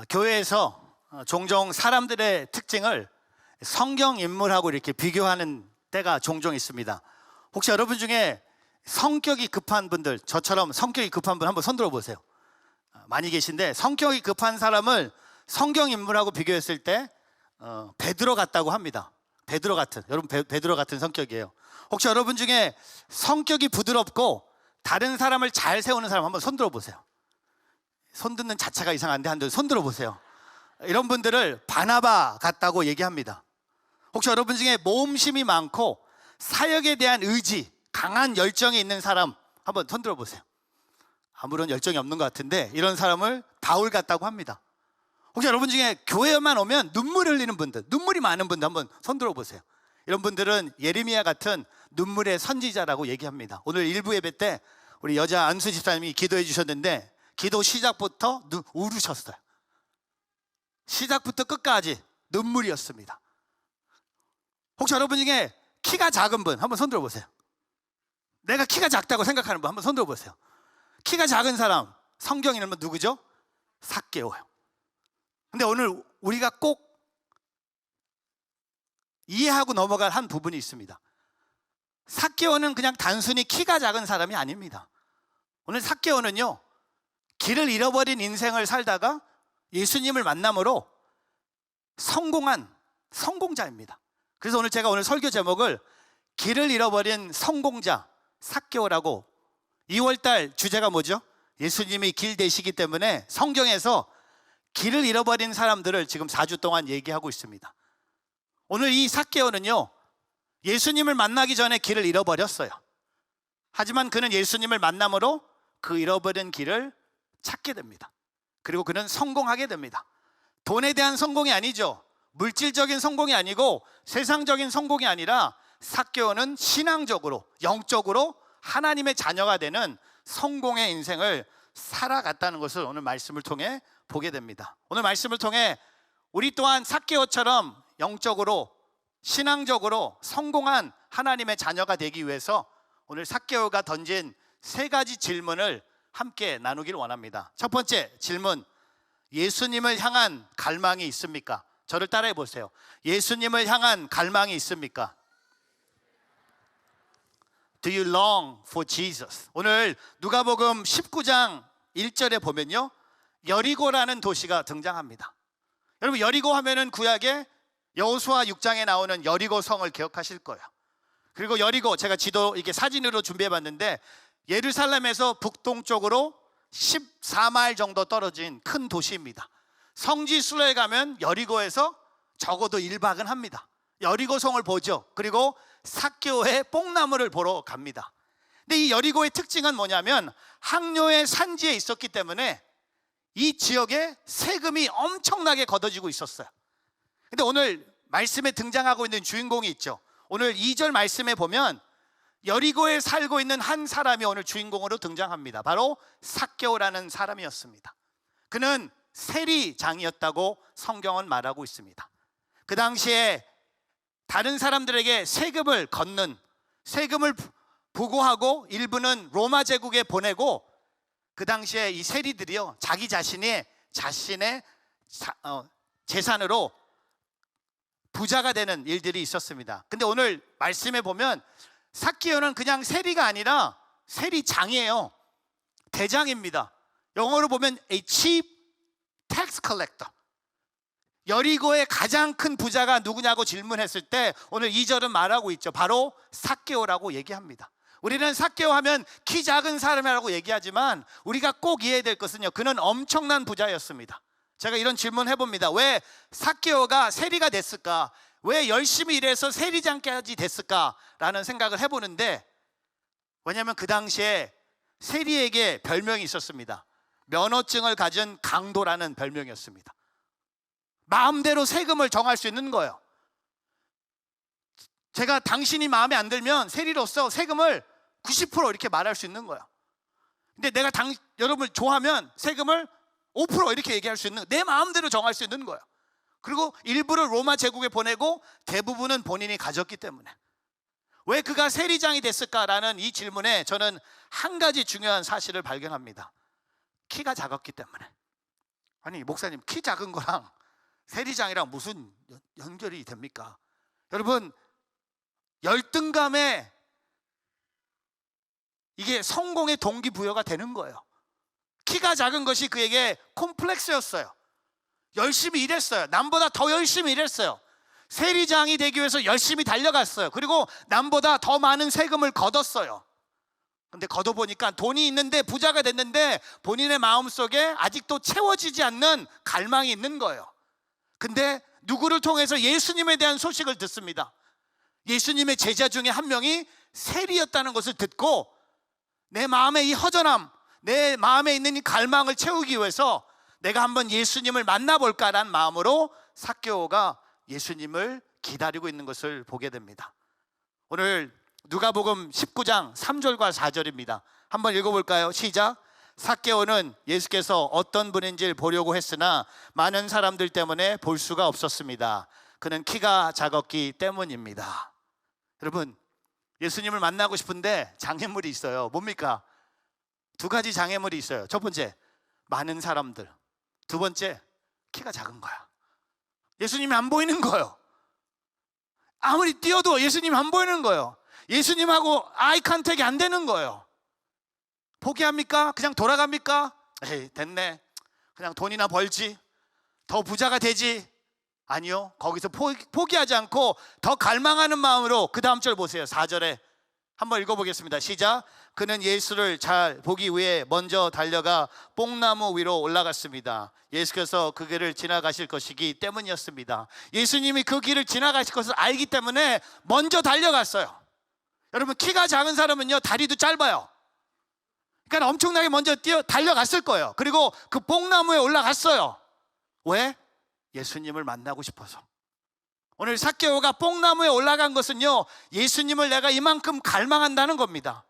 교회에서 종종 사람들의 특징을 성경 인물하고 이렇게 비교하는 때가 종종 있습니다. 혹시 여러분 중에 성격이 급한 분들, 저처럼 성격이 급한 분 한번 손 들어 보세요. 많이 계신데, 성격이 급한 사람을 성경 인물하고 비교했을 때 베드로 같다고 합니다. 베드로 같은, 여러분 베드로 같은 성격이에요. 혹시 여러분 중에 성격이 부드럽고 다른 사람을 잘 세우는 사람 한번 손 들어 보세요. 손 듣는 자체가 이상한데 한번 손 들어 보세요. 이런 분들을 바나바 같다고 얘기합니다. 혹시 여러분 중에 모험심이 많고 사역에 대한 의지, 강한 열정이 있는 사람 한번 손 들어 보세요. 아무런 열정이 없는 것 같은데 이런 사람을 바울 같다고 합니다. 혹시 여러분 중에 교회만 오면 눈물 흘리는 분들, 눈물이 많은 분들 한번 손 들어 보세요. 이런 분들은 예레미야 같은 눈물의 선지자라고 얘기합니다. 오늘 일부 예배 때 우리 여자 안수 집사님이 기도해 주셨는데 기도 시작부터 울으셨어요. 시작부터 끝까지 눈물이었습니다. 혹시 여러분 중에 키가 작은 분 한번 손 들어 보세요. 내가 키가 작다고 생각하는 분 한번 손 들어 보세요. 키가 작은 사람, 성경 이름은 누구죠? 삭개오예요. 근데 오늘 우리가 꼭 이해하고 넘어갈 한 부분이 있습니다. 삭개오는 그냥 단순히 키가 작은 사람이 아닙니다. 오늘 삭개오는요, 길을 잃어버린 인생을 살다가 예수님을 만남으로 성공한 성공자입니다. 그래서 오늘 설교 제목을 길을 잃어버린 성공자 삭개오라고, 2월달 주제가 뭐죠? 예수님이 길 되시기 때문에 성경에서 길을 잃어버린 사람들을 지금 4주 동안 얘기하고 있습니다. 오늘 이 삭개오는요, 예수님을 만나기 전에 길을 잃어버렸어요. 하지만 그는 예수님을 만남으로 그 잃어버린 길을 찾게 됩니다. 그리고 그는 성공하게 됩니다. 돈에 대한 성공이 아니죠. 물질적인 성공이 아니고 세상적인 성공이 아니라 삭개오는 신앙적으로, 영적으로 하나님의 자녀가 되는 성공의 인생을 살아갔다는 것을 오늘 말씀을 통해 보게 됩니다. 오늘 말씀을 통해 우리 또한 삭개오처럼 영적으로, 신앙적으로 성공한 하나님의 자녀가 되기 위해서 오늘 삭개오가 던진 3가지 질문을 함께 나누기를 원합니다. 첫 번째 질문, 예수님을 향한 갈망이 있습니까? 저를 따라해 보세요. 예수님을 향한 갈망이 있습니까? Do you long for Jesus? 오늘 누가복음 19장 1절에 보면요, 여리고라는 도시가 등장합니다. 여러분, 여리고 하면은 구약에 여호수아 6장에 나오는 여리고 성을 기억하실 거예요. 그리고 여리고, 제가 지도 이렇게 사진으로 준비해 봤는데 예루살렘에서 북동쪽으로 14마일 정도 떨어진 큰 도시입니다. 성지순례에 가면 여리고에서 적어도 1박은 합니다. 여리고성을 보죠. 그리고 삭개오의 뽕나무를 보러 갑니다. 근데 이 여리고의 특징은 뭐냐면 항로의 산지에 있었기 때문에 이 지역에 세금이 엄청나게 걷어지고 있었어요. 근데 오늘 말씀에 등장하고 있는 주인공이 있죠. 오늘 2절 말씀에 보면 여리고에 살고 있는 한 사람이 오늘 주인공으로 등장합니다. 바로 삭개오라는 사람이었습니다. 그는 세리장이었다고 성경은 말하고 있습니다. 그 당시에 다른 사람들에게 세금을 걷는, 세금을 부고하고 일부는 로마 제국에 보내고, 그 당시에 이 세리들이요, 자기 자신의 재산으로 부자가 되는 일들이 있었습니다. 근데 오늘 말씀에 보면 삭개오는 그냥 세리가 아니라 세리장이에요. 대장입니다. 영어로 보면 a chief tax collector. 여리고의 가장 큰 부자가 누구냐고 질문했을 때 오늘 2절은 말하고 있죠. 바로 삭개오라고 얘기합니다. 우리는 삭개오 하면 키 작은 사람이라고 얘기하지만 우리가 꼭 이해해야 될 것은요, 그는 엄청난 부자였습니다. 제가 이런 질문 해봅니다. 왜 삭개오가 세리가 됐을까? 왜 열심히 일해서 세리장까지 됐을까? 라는 생각을 해보는데, 왜냐하면 그 당시에 세리에게 별명이 있었습니다. 면허증을 가진 강도라는 별명이었습니다. 마음대로 세금을 정할 수 있는 거예요. 제가 당신이 마음에 안 들면 세리로서 세금을 90% 이렇게 말할 수 있는 거예요. 근데 내가 여러분을 좋아하면 세금을 5% 이렇게 얘기할 수 있는, 내 마음대로 정할 수 있는 거예요. 그리고 일부를 로마 제국에 보내고 대부분은 본인이 가졌기 때문에. 왜 그가 세리장이 됐을까라는 이 질문에 저는 한 가지 중요한 사실을 발견합니다. 키가 작았기 때문에. 아니 목사님, 키 작은 거랑 세리장이랑 무슨 연결이 됩니까? 여러분, 열등감에 이게 성공의 동기부여가 되는 거예요. 키가 작은 것이 그에게 콤플렉스였어요. 열심히 일했어요. 남보다 더 열심히 일했어요. 세리장이 되기 위해서 열심히 달려갔어요. 그리고 남보다 더 많은 세금을 걷었어요. 근데 걷어보니까 돈이 있는데 부자가 됐는데 본인의 마음속에 아직도 채워지지 않는 갈망이 있는 거예요. 근데 누구를 통해서 예수님에 대한 소식을 듣습니다. 예수님의 제자 중에 한 명이 세리였다는 것을 듣고 내 마음의 이 허전함, 내 마음에 있는 이 갈망을 채우기 위해서 내가 한번 예수님을 만나볼까라는 마음으로 삭개오가 예수님을 기다리고 있는 것을 보게 됩니다. 오늘 누가복음 19장 3절과 4절입니다. 한번 읽어볼까요? 시작. 삭개오는 예수께서 어떤 분인지를 보려고 했으나 많은 사람들 때문에 볼 수가 없었습니다. 그는 키가 작았기 때문입니다. 여러분, 예수님을 만나고 싶은데 장애물이 있어요. 뭡니까? 두 가지 장애물이 있어요. 첫 번째, 많은 사람들. 두 번째, 키가 작은 거야. 예수님이 안 보이는 거예요. 아무리 뛰어도 예수님이 안 보이는 거예요. 예수님하고 아이 컨택이 안 되는 거예요. 포기합니까? 그냥 돌아갑니까? 에이, 됐네. 그냥 돈이나 벌지. 더 부자가 되지. 아니요. 거기서 포기하지 않고 더 갈망하는 마음으로 그 다음 절 보세요. 4절에 한번 읽어보겠습니다. 시작. 그는 예수를 잘 보기 위해 먼저 달려가 뽕나무 위로 올라갔습니다. 예수께서 그 길을 지나가실 것이기 때문이었습니다. 예수님이 그 길을 지나가실 것을 알기 때문에 먼저 달려갔어요. 여러분, 키가 작은 사람은요, 다리도 짧아요. 그러니까 엄청나게 먼저 달려갔을 거예요. 그리고 그 뽕나무에 올라갔어요. 왜? 예수님을 만나고 싶어서. 오늘 삭개오가 뽕나무에 올라간 것은요, 예수님을 내가 이만큼 갈망한다는 겁니다.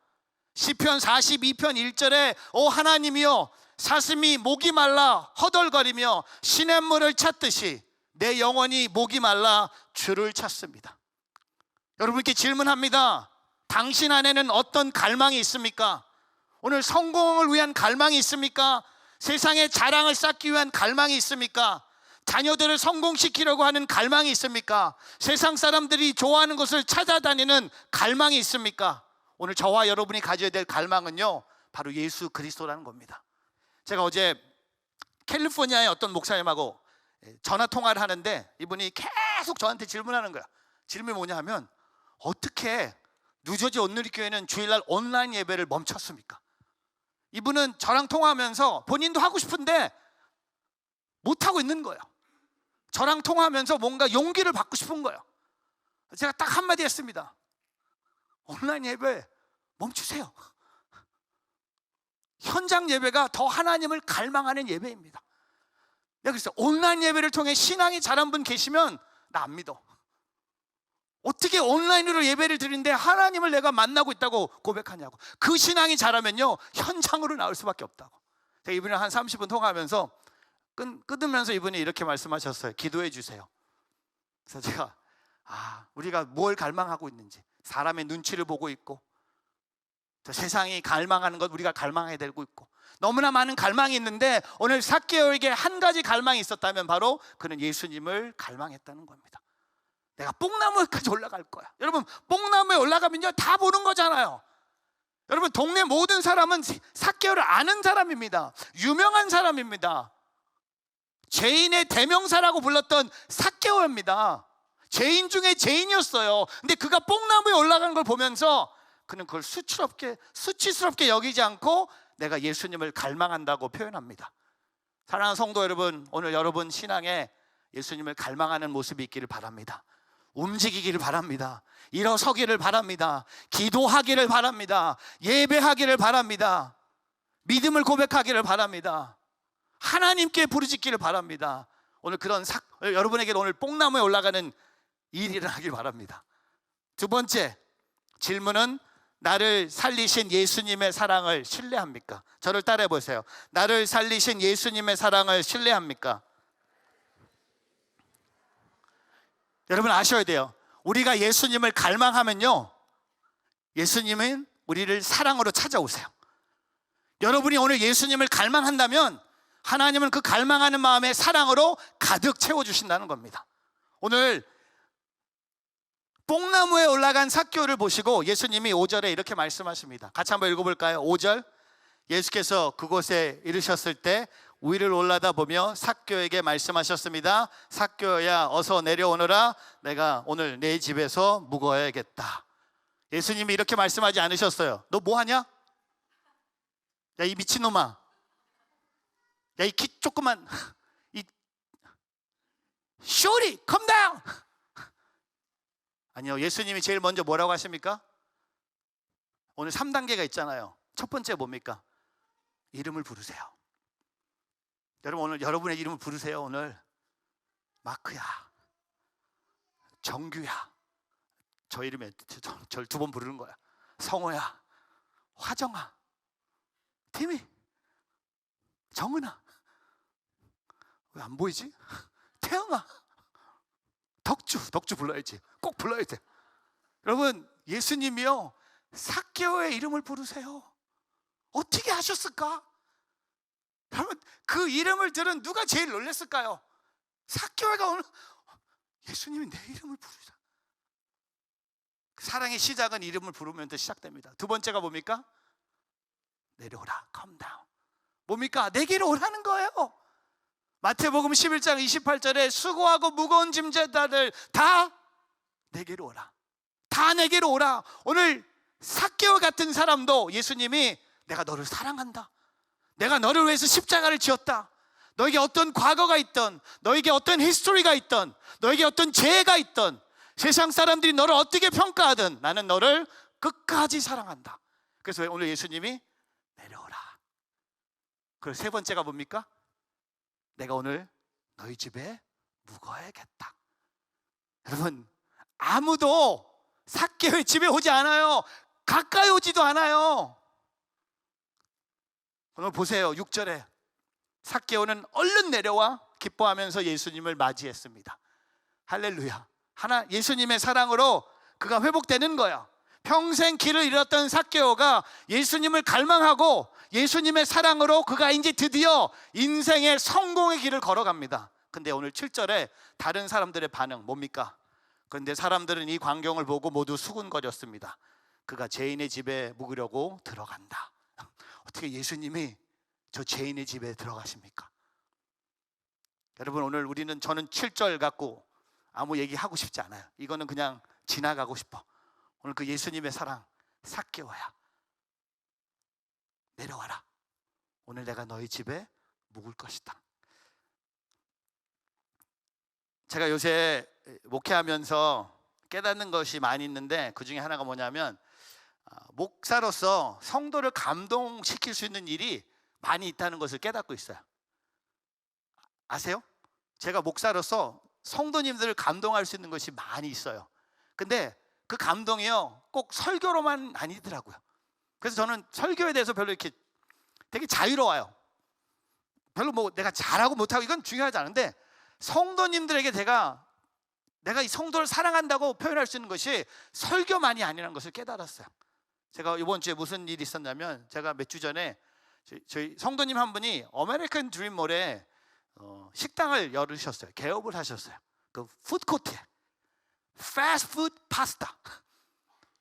시편 42편 1절에 오 하나님이여, 사슴이 목이 말라 허덜거리며 시냇물을 찾듯이 내 영혼이 목이 말라 주를 찾습니다. 여러분께 질문합니다. 당신 안에는 어떤 갈망이 있습니까? 오늘 성공을 위한 갈망이 있습니까? 세상의 자랑을 쌓기 위한 갈망이 있습니까? 자녀들을 성공시키려고 하는 갈망이 있습니까? 세상 사람들이 좋아하는 것을 찾아다니는 갈망이 있습니까? 오늘 저와 여러분이 가져야 될 갈망은요, 바로 예수 그리스도라는 겁니다. 제가 어제 캘리포니아의 어떤 목사님하고 전화 통화를 하는데 이분이 계속 저한테 질문하는 거야. 질문이 뭐냐 하면, 어떻게 뉴저지 온누리교회는 주일날 온라인 예배를 멈췄습니까? 이분은 저랑 통화하면서 본인도 하고 싶은데 못하고 있는 거예요. 저랑 통화하면서 뭔가 용기를 받고 싶은 거예요. 제가 딱 한마디 했습니다. 온라인 예배 멈추세요. 현장 예배가 더 하나님을 갈망하는 예배입니다. 내가 그랬어요. 온라인 예배를 통해 신앙이 자란 분 계시면 나 안 믿어. 어떻게 온라인으로 예배를 드리는데 하나님을 내가 만나고 있다고 고백하냐고. 그 신앙이 자라면요, 현장으로 나올 수밖에 없다고. 제가 이분이랑 한 30분 통화하면서 끊으면서 이분이 이렇게 말씀하셨어요. 기도해 주세요. 그래서 제가 우리가 뭘 갈망하고 있는지, 사람의 눈치를 보고 있고, 세상이 갈망하는 것 우리가 갈망해야 되고 있고, 너무나 많은 갈망이 있는데 오늘 삭개오에게 한 가지 갈망이 있었다면 바로 그는 예수님을 갈망했다는 겁니다. 내가 뽕나무까지 올라갈 거야. 여러분, 뽕나무에 올라가면요, 다 보는 거잖아요. 여러분, 동네 모든 사람은 삭개오를 아는 사람입니다. 유명한 사람입니다. 죄인의 대명사라고 불렀던 삭개오입니다. 죄인 중에 죄인이었어요. 근데 그가 뽕나무에 올라가는 걸 보면서 그는 그걸 수치스럽게 여기지 않고 내가 예수님을 갈망한다고 표현합니다. 사랑하는 성도 여러분, 오늘 여러분 신앙에 예수님을 갈망하는 모습이 있기를 바랍니다. 움직이기를 바랍니다. 일어서기를 바랍니다. 기도하기를 바랍니다. 예배하기를 바랍니다. 믿음을 고백하기를 바랍니다. 하나님께 부르짖기를 바랍니다. 오늘 여러분에게 오늘 뽕나무에 올라가는 일이 일어나길 바랍니다. 두 번째 질문은, 나를 살리신 예수님의 사랑을 신뢰합니까? 저를 따라해 보세요. 나를 살리신 예수님의 사랑을 신뢰합니까? 여러분 아셔야 돼요. 우리가 예수님을 갈망하면요, 예수님은 우리를 사랑으로 찾아오세요. 여러분이 오늘 예수님을 갈망한다면 하나님은 그 갈망하는 마음에 사랑으로 가득 채워주신다는 겁니다. 오늘 뽕나무에 올라간 삭개오를 보시고 예수님이 5절에 이렇게 말씀하십니다. 같이 한번 읽어볼까요? 5절. 예수께서 그곳에 이르셨을 때 위를 올라다 보며 삭개오에게 말씀하셨습니다. 삭개오야, 어서 내려오너라. 내가 오늘 내 집에서 묵어야겠다. 예수님이 이렇게 말씀하지 않으셨어요. 너 뭐하냐? 야, 이 미친놈아. 야, 이 키 조그만 이 쇼리 come down. 아니요, 예수님이 제일 먼저 뭐라고 하십니까? 오늘 3단계가 있잖아요. 첫 번째 뭡니까? 이름을 부르세요. 여러분, 오늘 여러분의 이름을 부르세요. 오늘 마크야, 정규야, 저 이름에 절 2번 부르는 거야. 성호야, 화정아, 티미, 정은아, 왜 안 보이지? 태영아, 덕주 불러야지. 꼭 불러야 돼. 여러분, 예수님이요, 삭개오의 이름을 부르세요. 어떻게 하셨을까? 여러분, 그 이름을 들은 누가 제일 놀랐을까요? 삭개오가 오늘 예수님이 내 이름을 부르자. 사랑의 시작은 이름을 부르면서 시작됩니다. 두 번째가 뭡니까? 내려오라, come down. 뭡니까? 내게로 오라는 거예요. 마태복음 11장 28절에 수고하고 무거운 짐자들 다 내게로 오라. 다 내게로 오라. 오늘 삭개오 같은 사람도 예수님이 내가 너를 사랑한다. 내가 너를 위해서 십자가를 지었다. 너에게 어떤 과거가 있던, 너에게 어떤 히스토리가 있던, 너에게 어떤 죄가 있던, 세상 사람들이 너를 어떻게 평가하든 나는 너를 끝까지 사랑한다. 그래서 오늘 예수님이 내려오라. 그리고 세 번째가 뭡니까? 내가 오늘 너희 집에 묵어야겠다. 여러분, 아무도 삭개오의 집에 오지 않아요. 가까이 오지도 않아요. 오늘 보세요. 6절에 삭개오는 얼른 내려와 기뻐하면서 예수님을 맞이했습니다. 할렐루야. 예수님의 사랑으로 그가 회복되는 거야. 평생 길을 잃었던 삭개오가 예수님을 갈망하고 예수님의 사랑으로 그가 이제 드디어 인생의 성공의 길을 걸어갑니다. 근데 오늘 7절에 다른 사람들의 반응 뭡니까? 그런데 사람들은 이 광경을 보고 모두 수군거렸습니다. 그가 죄인의 집에 묵으려고 들어간다. 어떻게 예수님이 저 죄인의 집에 들어가십니까? 여러분, 오늘 저는 7절 갖고 아무 얘기하고 싶지 않아요. 이거는 그냥 지나가고 싶어. 오늘 그 예수님의 사랑, 삭개오야, 내려와라. 오늘 내가 너희 집에 묵을 것이다. 제가 요새 목회하면서 깨닫는 것이 많이 있는데 그 중에 하나가 뭐냐면 목사로서 성도를 감동시킬 수 있는 일이 많이 있다는 것을 깨닫고 있어요. 아세요? 제가 목사로서 성도님들을 감동할 수 있는 것이 많이 있어요. 근데 그 감동이요, 꼭 설교로만 아니더라고요. 그래서 저는 설교에 대해서 별로 이렇게 되게 자유로워요. 별로 뭐 내가 잘하고 못하고 이건 중요하지 않은데, 성도님들에게 내가 이 성도를 사랑한다고 표현할 수 있는 것이 설교만이 아니라는 것을 깨달았어요. 제가 이번 주에 무슨 일이 있었냐면, 제가 몇 주 전에 저희 성도님 한 분이 아메리칸 드림몰에 식당을 열으셨어요. 개업을 하셨어요. 그 푸드코트에 패스트푸드 파스타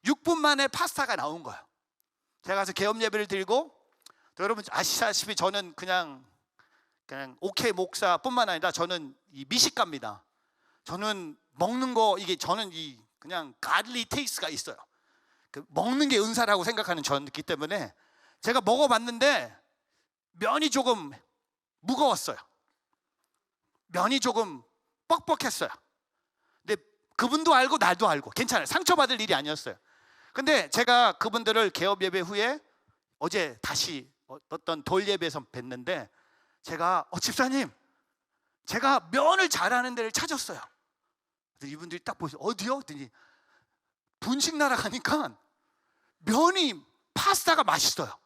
6분 만에 파스타가 나온 거예요. 제가 가서 개업 예배를 드리고, 또 여러분 아시다시피 저는 그냥 오케이 목사뿐만 아니라 저는 이 미식가입니다. 저는 먹는 거, 저는 그냥 godly taste가 있어요. 그 먹는 게 은사라고 생각하는 저였기 때문에 제가 먹어봤는데 면이 조금 무거웠어요. 면이 조금 뻑뻑했어요. 근데 그분도 알고 나도 알고 괜찮아요. 상처받을 일이 아니었어요. 근데 제가 그분들을 개업 예배 후에 어제 다시 어떤 돌 예배에서 뵀는데, 제가 집사님, 제가 면을 잘하는 데를 찾았어요. 이분들이 딱 보세요. 어디요? 그랬더니 분식 나라 가니까 면이 파스타가 맛있어요.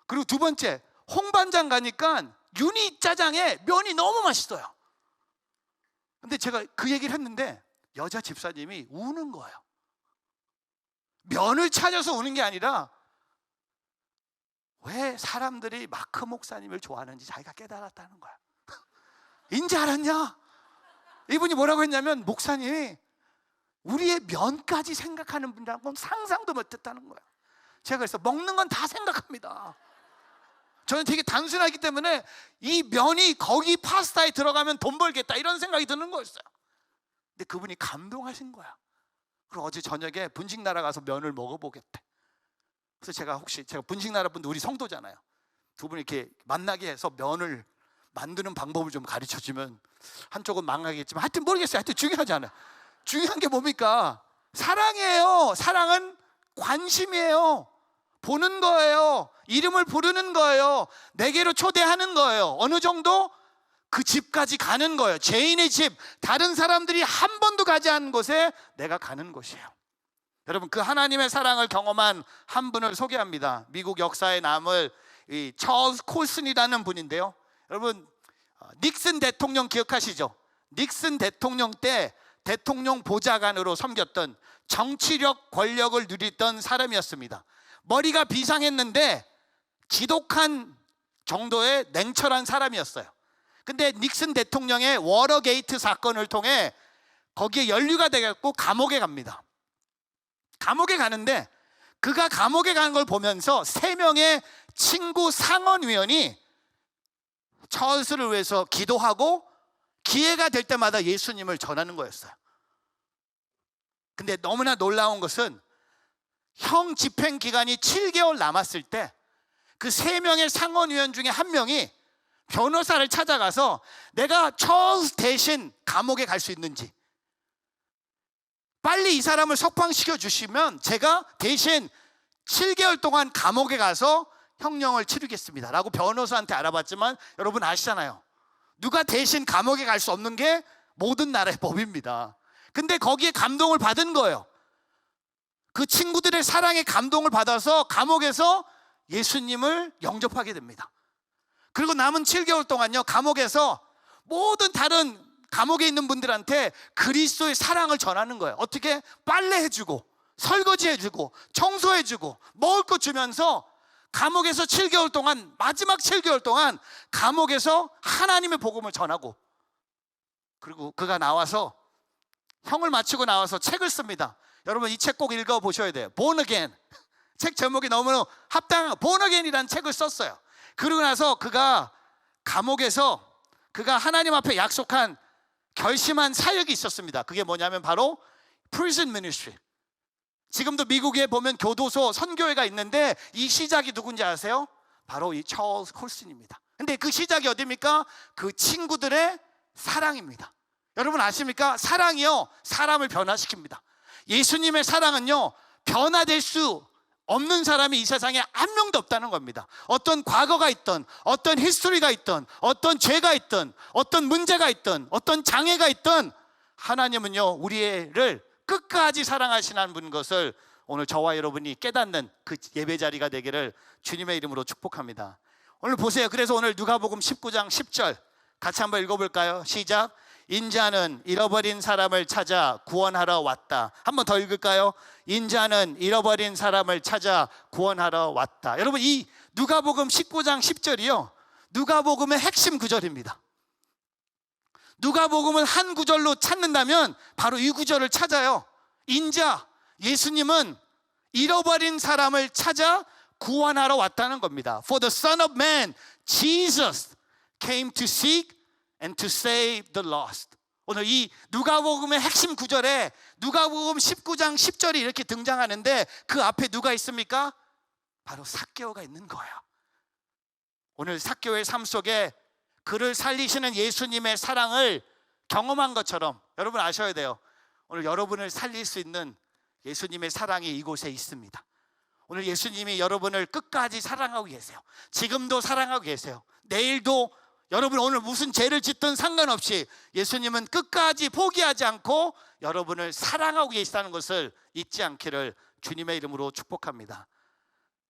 그리고 두 번째, 홍반장 가니까 유니 짜장에 면이 너무 맛있어요. 근데 제가 그 얘기를 했는데 여자 집사님이 우는 거예요. 면을 찾아서 우는 게 아니라, 왜 사람들이 마크 목사님을 좋아하는지 자기가 깨달았다는 거야. 인지 알았냐? 이분이 뭐라고 했냐면, 목사님이 우리의 면까지 생각하는 분이라는 건 상상도 못했다는 거야. 제가 그래서 먹는 건 다 생각합니다. 저는 되게 단순하기 때문에 이 면이 거기 파스타에 들어가면 돈 벌겠다 이런 생각이 드는 거였어요. 근데 그분이 감동하신 거야. 그리고 어제 저녁에 분식나라 가서 면을 먹어보겠대. 그래서 제가 분식나라 분들 우리 성도잖아요. 두 분이 이렇게 만나게 해서 면을 만드는 방법을 좀 가르쳐주면, 한쪽은 망하겠지만 하여튼 모르겠어요. 하여튼 중요하지 않아요. 중요한 게 뭡니까? 사랑이에요. 사랑은 관심이에요. 보는 거예요. 이름을 부르는 거예요. 내게로 초대하는 거예요. 어느 정도? 그 집까지 가는 거예요. 죄인의 집, 다른 사람들이 한 번도 가지 않은 곳에 내가 가는 곳이에요. 여러분, 그 하나님의 사랑을 경험한 한 분을 소개합니다. 미국 역사에 남을 이 찰스 콜슨이라는 분인데요. 여러분, 닉슨 대통령 기억하시죠? 닉슨 대통령 때 대통령 보좌관으로 섬겼던, 정치력 권력을 누리던 사람이었습니다. 머리가 비상했는데 지독한 정도의 냉철한 사람이었어요. 근데 닉슨 대통령의 워터게이트 사건을 통해 거기에 연루가 되겠고 감옥에 갑니다. 감옥에 가는데, 그가 감옥에 가는 걸 보면서 3명의 친구 상원위원이 찰스를 위해서 기도하고 기회가 될 때마다 예수님을 전하는 거였어요. 근데 너무나 놀라운 것은 형 집행 기간이 7개월 남았을 때 그 3명의 상원위원 중에 한 명이 변호사를 찾아가서 내가 찰스 대신 감옥에 갈 수 있는지, 빨리 이 사람을 석방시켜 주시면 제가 대신 7개월 동안 감옥에 가서 형령을 치르겠습니다 라고 변호사한테 알아봤지만, 여러분 아시잖아요. 누가 대신 감옥에 갈 수 없는 게 모든 나라의 법입니다. 근데 거기에 감동을 받은 거예요. 그 친구들의 사랑에 감동을 받아서 감옥에서 예수님을 영접하게 됩니다. 그리고 남은 7개월 동안요, 감옥에서 모든 다른 감옥에 있는 분들한테 그리스도의 사랑을 전하는 거예요. 어떻게? 빨래해주고 설거지해주고 청소해주고 먹을 거 주면서 감옥에서 7개월 동안, 마지막 7개월 동안 감옥에서 하나님의 복음을 전하고, 그리고 그가 나와서 형을 마치고 나와서 책을 씁니다. 여러분, 이 책 꼭 읽어보셔야 돼요. Born Again. 책 제목이 너무 합당한, Born Again이라는 책을 썼어요. 그러고 나서 그가 감옥에서 그가 하나님 앞에 약속한, 결심한 사역이 있었습니다. 그게 뭐냐면 바로 Prison Ministry. 지금도 미국에 보면 교도소, 선교회가 있는데 이 시작이 누군지 아세요? 바로 이 찰스 콜슨입니다. 근데 그 시작이 어디입니까? 그 친구들의 사랑입니다. 여러분 아십니까? 사랑이요, 사람을 변화시킵니다. 예수님의 사랑은요, 변화될 수 없는 사람이 이 세상에 한 명도 없다는 겁니다. 어떤 과거가 있든, 어떤 히스토리가 있든, 어떤 죄가 있든, 어떤 문제가 있든, 어떤 장애가 있든, 하나님은요 우리를 끝까지 사랑하시는 분인 것을 오늘 저와 여러분이 깨닫는 그 예배 자리가 되기를 주님의 이름으로 축복합니다. 오늘 보세요. 그래서 오늘 누가복음 19장 10절 같이 한번 읽어볼까요? 시작. 인자는 잃어버린 사람을 찾아 구원하러 왔다. 한번 더 읽을까요? 인자는 잃어버린 사람을 찾아 구원하러 왔다. 여러분, 이 누가복음 19장 10절이요 누가복음의 핵심 구절입니다. 누가복음을 한 구절로 찾는다면 바로 이 구절을 찾아요. 인자, 예수님은 잃어버린 사람을 찾아 구원하러 왔다는 겁니다. For the Son of Man, Jesus came to seek and to save the lost. 오늘 이 누가복음의 핵심 구절에 누가복음 19장 10절이 이렇게 등장하는데 그 앞에 누가 있습니까? 바로 삭개오가 있는 거예요. 오늘 삭개오의 삶 속에 그를 살리시는 예수님의 사랑을 경험한 것처럼 여러분 아셔야 돼요. 오늘 여러분을 살릴 수 있는 예수님의 사랑이 이곳에 있습니다. 오늘 예수님이 여러분을 끝까지 사랑하고 계세요. 지금도 사랑하고 계세요. 내일도, 여러분 오늘 무슨 죄를 짓든 상관없이 예수님은 끝까지 포기하지 않고 여러분을 사랑하고 계시다는 것을 잊지 않기를 주님의 이름으로 축복합니다.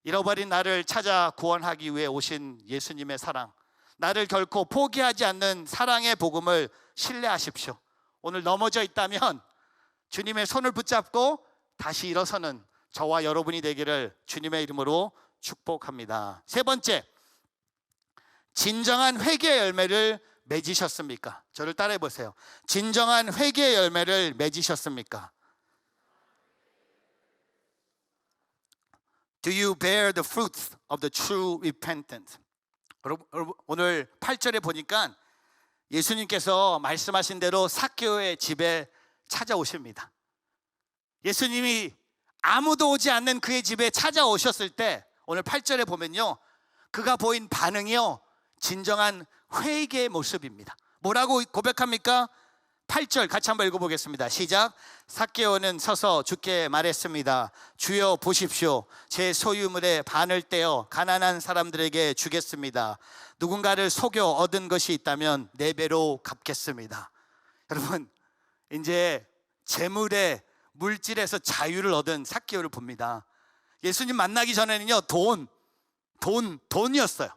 잃어버린 나를 찾아 구원하기 위해 오신 예수님의 사랑, 나를 결코 포기하지 않는 사랑의 복음을 신뢰하십시오. 오늘 넘어져 있다면 주님의 손을 붙잡고 다시 일어서는 저와 여러분이 되기를 주님의 이름으로 축복합니다. 세 번째, 진정한 회개의 열매를 맺으셨습니까? 저를 따라해 보세요. 진정한 회개의 열매를 맺으셨습니까? Do you bear the fruits of the true repentance? 여러분, 오늘 8절에 보니까 예수님께서 말씀하신 대로 삭개오의 집에 찾아오십니다. 예수님이 아무도 오지 않는 그의 집에 찾아오셨을 때 오늘 8절에 보면요, 그가 보인 반응이요, 진정한 회개의 모습입니다. 뭐라고 고백합니까? 8절 같이 한번 읽어보겠습니다. 시작. 삭개오는 서서 주께 말했습니다. 주여 보십시오. 제 소유물의 반을 떼어 가난한 사람들에게 주겠습니다. 누군가를 속여 얻은 것이 있다면 4배로 갚겠습니다. 여러분, 이제 재물의 물질에서 자유를 얻은 삭개오를 봅니다. 예수님 만나기 전에는요, 돈이었어요.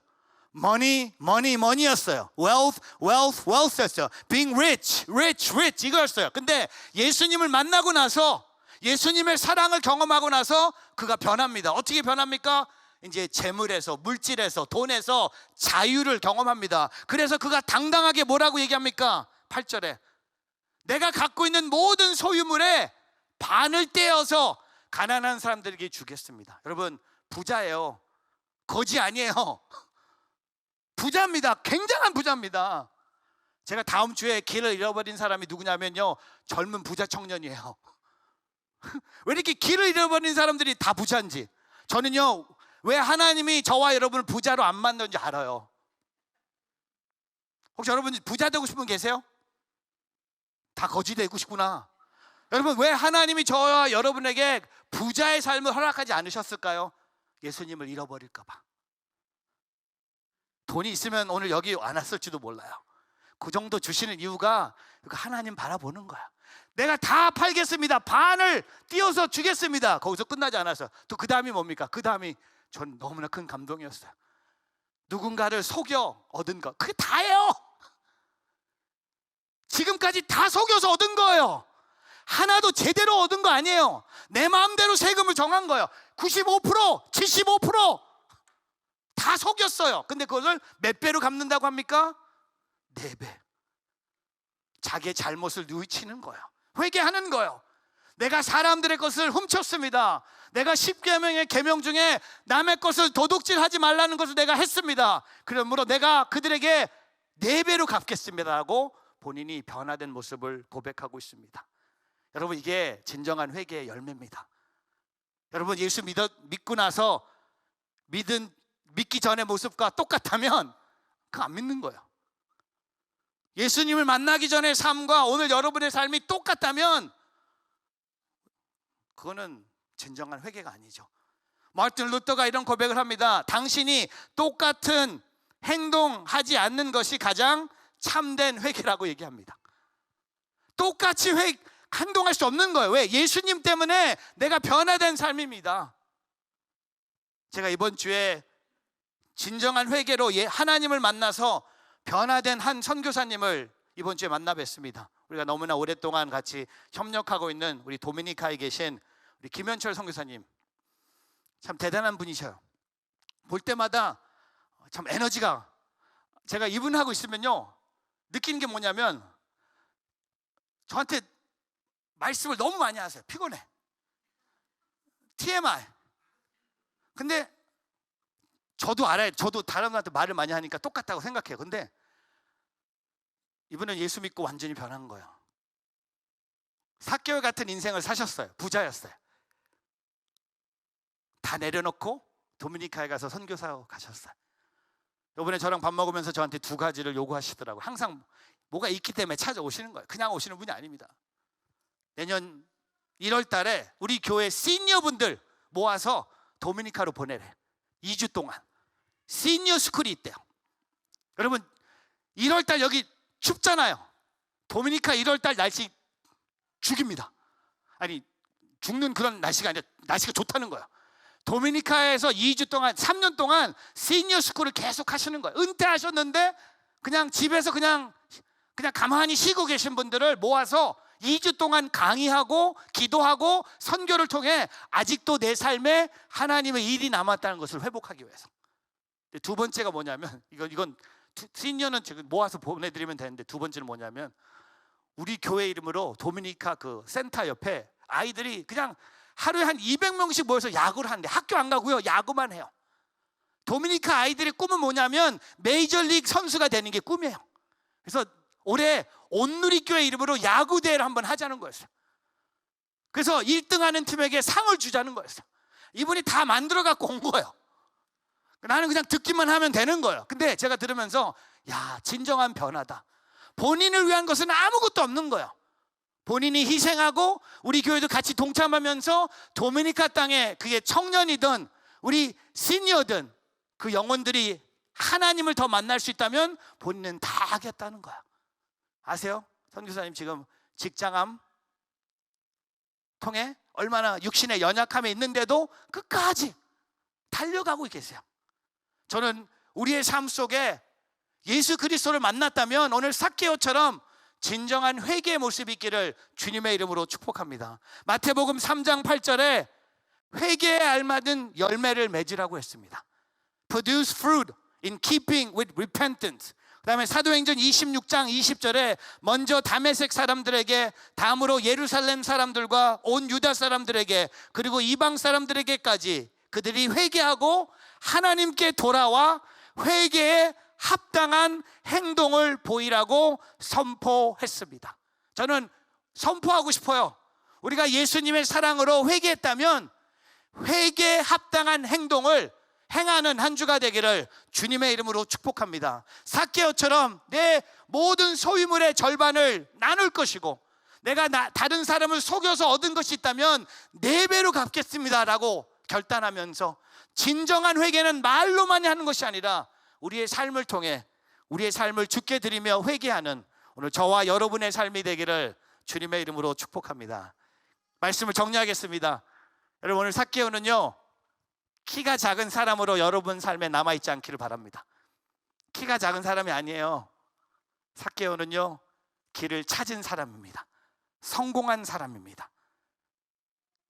money였어요. wealth였어요. being rich 이거였어요. 근데 예수님을 만나고 나서, 예수님의 사랑을 경험하고 나서 그가 변합니다. 어떻게 변합니까? 이제 재물에서, 물질에서, 돈에서 자유를 경험합니다. 그래서 그가 당당하게 뭐라고 얘기합니까? 8절에 내가 갖고 있는 모든 소유물의 반을 떼어서 가난한 사람들에게 주겠습니다. 여러분, 부자예요. 거지 아니에요. 부자입니다. 굉장한 부자입니다. 제가 다음 주에 길을 잃어버린 사람이 누구냐면요, 젊은 부자 청년이에요. 왜 이렇게 길을 잃어버린 사람들이 다 부자인지, 저는요, 왜 하나님이 저와 여러분을 부자로 안 만드는지 알아요. 혹시 여러분 부자 되고 싶은 분 계세요? 다 거지 되고 싶구나. 여러분, 왜 하나님이 저와 여러분에게 부자의 삶을 허락하지 않으셨을까요? 예수님을 잃어버릴까 봐. 돈이 있으면 오늘 여기 안 왔을지도 몰라요. 그 정도 주시는 이유가 하나님 바라보는 거야. 내가 다 팔겠습니다. 반을 띄어서 주겠습니다. 거기서 끝나지 않아서 또 그 다음이 뭡니까? 그 다음이 전 너무나 큰 감동이었어요. 누군가를 속여 얻은 것, 그게 다예요. 지금까지 다 속여서 얻은 거예요. 하나도 제대로 얻은 거 아니에요. 내 마음대로 세금을 정한 거예요. 95%, 75% 다 속였어요. 근데 그것을 몇 배로 갚는다고 합니까? 4배. 자기의 잘못을 누이치는 거예요. 회개하는 거예요. 내가 사람들의 것을 훔쳤습니다. 내가 10계명의 계명 중에 남의 것을 도둑질하지 말라는 것을 내가 했습니다. 그러므로 내가 그들에게 4배로 갚겠습니다라고 본인이 변화된 모습을 고백하고 있습니다. 여러분, 이게 진정한 회개의 열매입니다. 여러분, 예수 믿고 나서 믿기 전의 모습과 똑같다면 그거 안 믿는 거예요. 예수님을 만나기 전의 삶과 오늘 여러분의 삶이 똑같다면 그거는 진정한 회개가 아니죠. 마르틴 루터가 이런 고백을 합니다. 당신이 똑같은 행동하지 않는 것이 가장 참된 회개라고 얘기합니다. 똑같이 행동할 수 없는 거예요. 왜? 예수님 때문에 내가 변화된 삶입니다. 제가 이번 주에 진정한 회개로 하나님을 만나서 변화된 한 선교사님을 이번 주에 만나 뵀습니다. 우리가 너무나 오랫동안 같이 협력하고 있는 우리 도미니카에 계신 우리 김현철 선교사님, 참 대단한 분이셔요. 볼 때마다 참 에너지가, 제가 이분하고 있으면요 느끼는 게 뭐냐면 저한테 말씀을 너무 많이 하세요. 피곤해. TMI. 근데 저도 알아요. 저도 다른 분한테 말을 많이 하니까 똑같다고 생각해요. 근데 이분은 예수 믿고 완전히 변한 거예요. 삭개오 같은 인생을 사셨어요. 부자였어요. 다 내려놓고 도미니카에 가서 선교사로 가셨어요. 이번에 저랑 밥 먹으면서 저한테 2가지를 요구하시더라고요. 항상 뭐가 있기 때문에 찾아오시는 거예요. 그냥 오시는 분이 아닙니다. 내년 1월 달에 우리 교회 시니어분들 모아서 도미니카로 보내래. 2주 동안 시니어 스쿨이 있대요. 여러분, 1월 달 여기 춥잖아요. 도미니카 1월 달 날씨 죽입니다. 아니, 죽는 그런 날씨가 아니라 날씨가 좋다는 거예요. 도미니카에서 2주 동안, 3년 동안 시니어 스쿨을 계속 하시는 거예요. 은퇴하셨는데 그냥 집에서 그냥 가만히 쉬고 계신 분들을 모아서 2주 동안 강의하고 기도하고 선교를 통해 아직도 내 삶에 하나님의 일이 남았다는 것을 회복하기 위해서. 두 번째가 뭐냐면, 이건 시니어는 지금 모아서 보내드리면 되는데, 두 번째는 뭐냐면, 우리 교회 이름으로 도미니카 그 센터 옆에 아이들이 그냥 하루에 한 200명씩 모여서 야구를 하는데, 학교 안 가고요, 야구만 해요. 도미니카 아이들의 꿈은 뭐냐면 메이저리그 선수가 되는 게 꿈이에요. 그래서 올해 온누리교회 이름으로 야구 대회를 한번 하자는 거였어요. 그래서 1등하는 팀에게 상을 주자는 거였어요. 이분이 다 만들어 갖고 온 거예요. 나는 그냥 듣기만 하면 되는 거예요. 근데 제가 들으면서, 야, 진정한 변화다. 본인을 위한 것은 아무것도 없는 거예요. 본인이 희생하고 우리 교회도 같이 동참하면서 도미니카 땅에 그게 청년이든 우리 시니어든 그 영혼들이 하나님을 더 만날 수 있다면 본인은 다 하겠다는 거야. 아세요? 선교사님 지금 직장암 통해 얼마나 육신의 연약함에 있는데도 끝까지 달려가고 계세요. 저는 우리의 삶 속에 예수 그리스도를 만났다면 오늘 삭개오처럼 진정한 회개의 모습이 있기를 주님의 이름으로 축복합니다. 마태복음 3장 8절에 회개에 알맞은 열매를 맺으라고 했습니다. Produce fruit in keeping with repentance. 그 다음에 사도행전 26장 20절에 먼저 다메섹 사람들에게, 다음으로 예루살렘 사람들과 온 유다 사람들에게, 그리고 이방 사람들에게까지 그들이 회개하고 하나님께 돌아와 회개에 합당한 행동을 보이라고 선포했습니다. 저는 선포하고 싶어요. 우리가 예수님의 사랑으로 회개했다면 회개에 합당한 행동을 행하는 한 주가 되기를 주님의 이름으로 축복합니다. 삭개오처럼 내 모든 소유물의 절반을 나눌 것이고, 내가 다른 사람을 속여서 얻은 것이 있다면 4배로 갚겠습니다 라고 결단하면서, 진정한 회개는 말로만 하는 것이 아니라 우리의 삶을 통해 우리의 삶을 주께 드리며 회개하는 오늘 저와 여러분의 삶이 되기를 주님의 이름으로 축복합니다. 말씀을 정리하겠습니다. 여러분, 오늘 삭개오는요, 키가 작은 사람으로 여러분 삶에 남아있지 않기를 바랍니다. 키가 작은 사람이 아니에요. 삭개오는요, 길을 찾은 사람입니다. 성공한 사람입니다.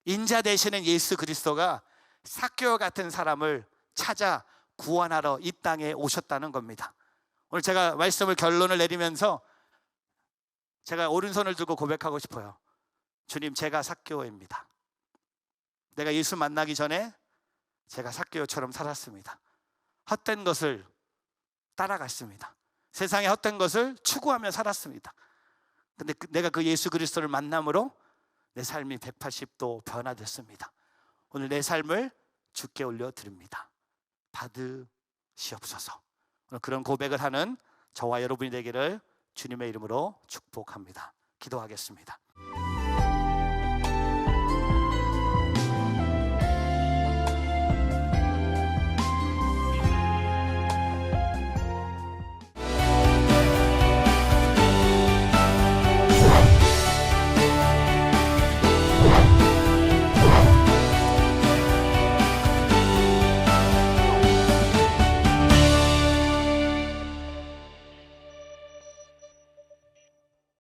인자 되시는 예수 그리스도가 삭개오 같은 사람을 찾아 구원하러 이 땅에 오셨다는 겁니다. 오늘 제가 말씀을 결론을 내리면서 제가 오른손을 들고 고백하고 싶어요. 주님, 제가 삭개오입니다. 내가 예수 만나기 전에 제가 삭개오처럼 살았습니다. 헛된 것을 따라갔습니다. 세상의 헛된 것을 추구하며 살았습니다. 근데 내가 그 예수 그리스도를 만남으로 내 삶이 180도 변화됐습니다. 오늘 내 삶을 주께 올려드립니다. 받으시옵소서. 오늘 그런 고백을 하는 저와 여러분이 되기를 주님의 이름으로 축복합니다. 기도하겠습니다.